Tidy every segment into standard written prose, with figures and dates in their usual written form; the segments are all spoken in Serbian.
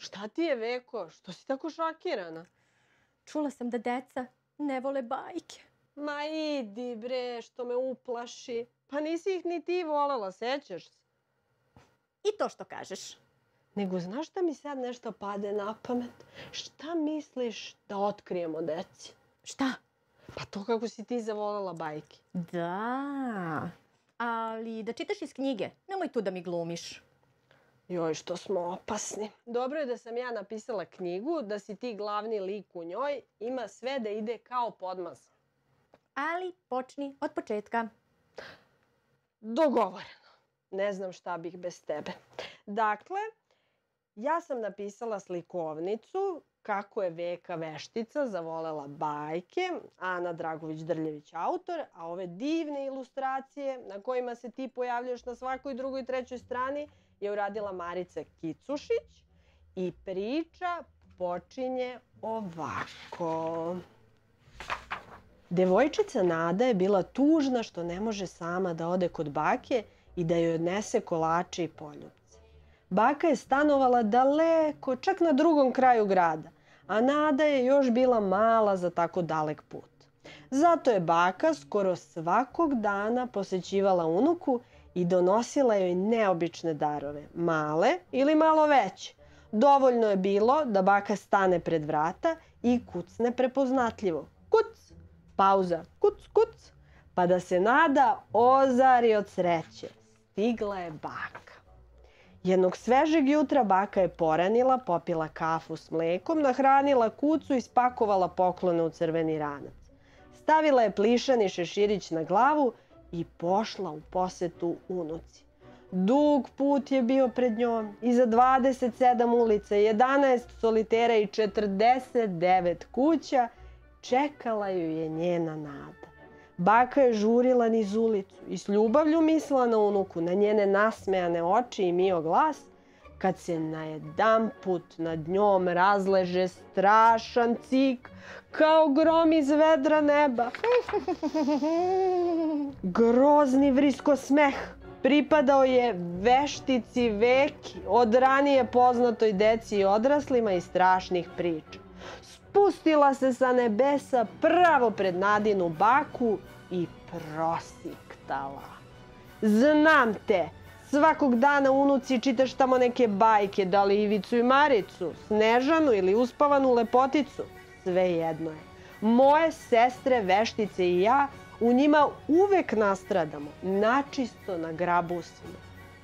Šta ti je, Veko? Što si tako šokirana? Čula sam da deca ne vole bajke. Ma idi bre, što me uplaši. Pa nisi ih ni ti volela, sećaš se? I to što kažeš. Nego znaš šta mi sad nešto pade na pamet? Šta misliš da otkrijemo deci? Šta? Pa to kako si ti zavolela bajke. Da, ali da čitaš iz knjige, nemoj tu da mi glumiš. Joj, što smo opasni. Dobro je da sam ja napisala knjigu, da si ti glavni lik u njoj, ima sve da ide kao podmaz. Ali počni od početka. Dogovoreno. Ne znam šta bih bez tebe. Dakle, ja sam napisala slikovnicu kako je Veka veštica zavolela bajke, Ana Dragović-Drljević autor, a ove divne ilustracije na kojima se ti pojavljaš na svakoj drugoj, trećoj strani je uradila Marica Kicušić i priča počinje ovako. Devojčica Nada je bila tužna što ne može sama da ode kod bake i da joj odnese kolače i poljupce. Baka je stanovala daleko, čak na drugom kraju grada, a Nada je još bila mala za tako dalek put. Zato je baka skoro svakog dana posećivala unuku i donosila joj neobične darove, male ili malo veće. Dovoljno je bilo da baka stane pred vrata i kucne prepoznatljivo. Kuc, pauza, kuc, kuc, pa da se Nada ozari od sreće. Stigla je baka. Jednog svežeg jutra baka je poranila, popila kafu s mlekom, nahranila kucu i spakovala poklone u crveni ranac. Stavila je plišani šeširić na glavu i pošla u posetu unuci. Dug put je bio pred njom, iza 27 ulica, 11 solitera i 49 kuća, čekala ju je njena Nada. Baka je žurila niz ulicu i s ljubavlju mislila na unuku, na njene nasmejane oči i mio glas, kad se najedanput nad njom razleže strašan cik, kao grom iz vedra neba. Grozni vrisko smeh pripadao je veštici Veki, od ranije poznatoj deci i odraslima iz strašnih priča. Spustila se sa nebesa pravo pred Nadinu baku i prosiktala. Znam te, svakog dana unuci čitaš tamo neke bajke, da li Ivicu i Maricu, Snežanu ili uspavanu lepoticu. Svejedno je. Moje sestre, veštice i ja u njima uvek nastradamo, načisto na grabusima.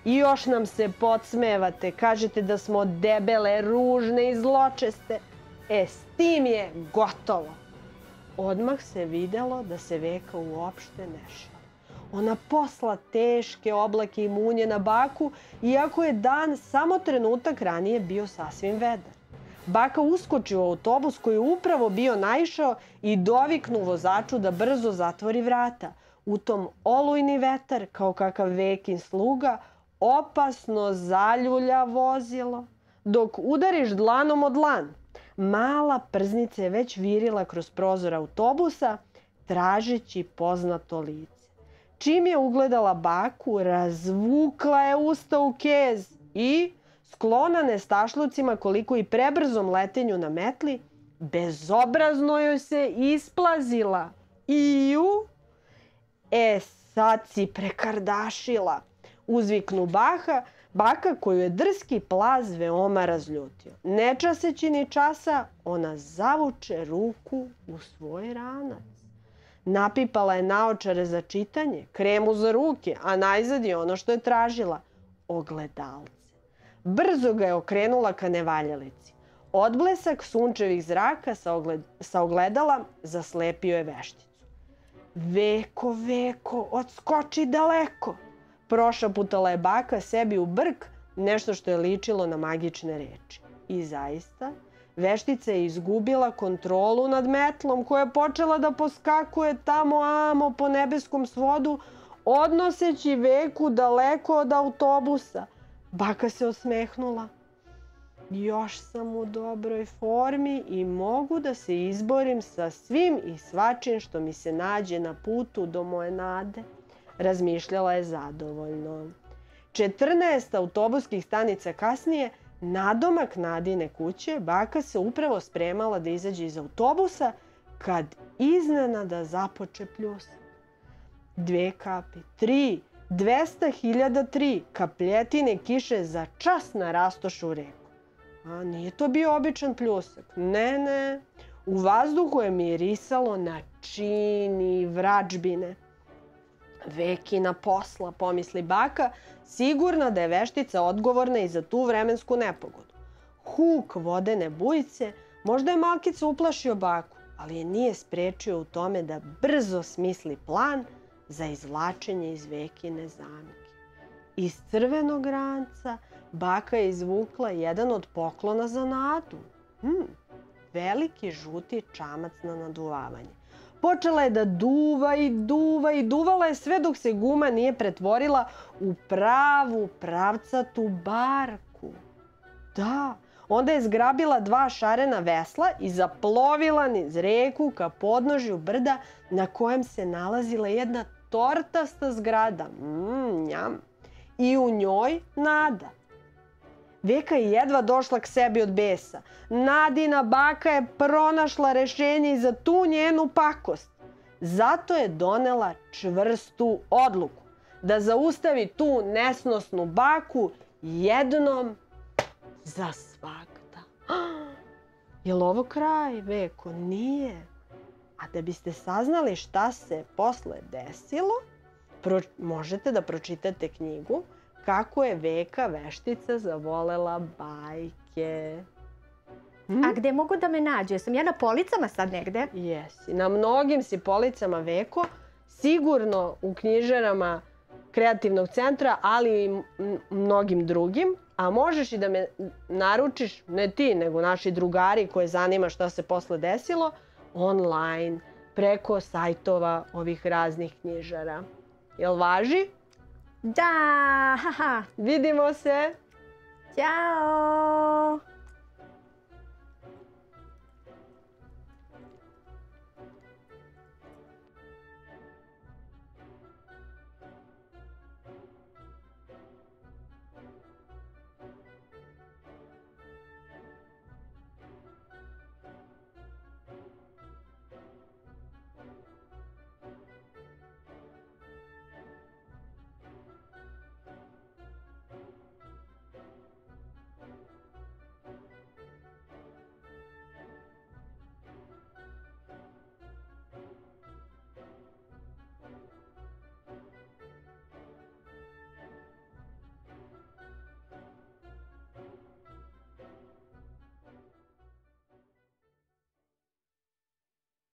I još nam se podsmevate, kažete da smo debele, ružne i zločeste. S tim je gotovo. Odmah se videlo da se Veka uopšte ne šali. Ona posla teške oblake i munje na baku, iako je dan samo trenutak ranije bio sasvim vedar. Baka uskoči u autobus koji je upravo bio naišao i doviknu vozaču da brzo zatvori vrata. U tom olujni vetar, kao kakav Vekin sluga, opasno zaljulja vozilo. Dok udariš dlanom o dlan, mala prznica je već virila kroz prozor autobusa, tražeći poznato lice. Čim je ugledala baku, razvukla je usta u kez i, sklona nestašlucima koliko i prebrzom letenju na metli, bezobrazno joj se isplazila. Iju! Sad si prekardašila, uzviknu baka koju je drski plaz veoma razljutio. Ne časeći ni časa, ona zavuče ruku u svoj ranac. Napipala je naočare za čitanje, kremu za ruke, a najzad je ono što je tražila, ogledalce. Brzo ga je okrenula ka nevaljalici. Odblesak sunčevih zraka sa ogledala zaslepio je vešticu. Veko, Veko, odskoči daleko! Prošaputala je baka sebi u brk nešto što je ličilo na magične reči. I zaista, veštica je izgubila kontrolu nad metlom koja je počela da poskakuje tamo amo po nebeskom svodu, odnoseći Veku daleko od autobusa. Baka se osmehnula. Još sam u dobroj formi i mogu da se izborim sa svim i svačim što mi se nađe na putu do moje Nade, razmišljala je zadovoljno. 14 autobuskih stanica kasnije Nadomak Nadine kuće baka se upravo spremala da izađe iz autobusa kad iznenada započe pljusak. 2 kapi, 3, 200.000 3 kapljetine kiše za čas narastoše u reku. A nije to bio običan pljusak. Ne. U vazduhu je mirisalo na čini i vračbine. Vekina posla, pomisli baka, sigurna da je veštica odgovorna i za tu vremensku nepogodu. Huk vodene bujice možda je malkice uplašio baku, ali je nije sprečio u tome da brzo smisli plan za izvlačenje iz Vekine zamke. Iz crvenog ranca baka je izvukla jedan od poklona za Nadu. Veliki žuti čamac na naduvavanje. Počela je da duva i duvala je sve dok se guma nije pretvorila u pravu pravcatu barku. Da, onda je zgrabila 2 šarena vesla i zaplovila niz reku ka podnožju brda na kojem se nalazila jedna tortasta zgrada. Njam. I u njoj Nada. Veka je jedva došla k sebi od besa. Nadina baka je pronašla rešenje i za tu njenu pakost. Zato je donela čvrstu odluku da zaustavi tu nesnosnu baku jednom za svagda. Jel ovo kraj, Veko? Nije. A da biste saznali šta se posle desilo, možete da pročitate knjigu Kako je Veka veštica zavolela bajke. A gde mogu da me nađu? Jesam ja na policama sad negde? Jesi. Na mnogim si policama, Veko. Sigurno u knjižarama Kreativnog centra, ali i mnogim drugim. A možeš i da me naručiš, ne ti, nego naši drugari koje zanima šta se posle desilo, online, preko sajtova ovih raznih knjižara. Jel važi? Da, haha. Vidimo se! Ćao!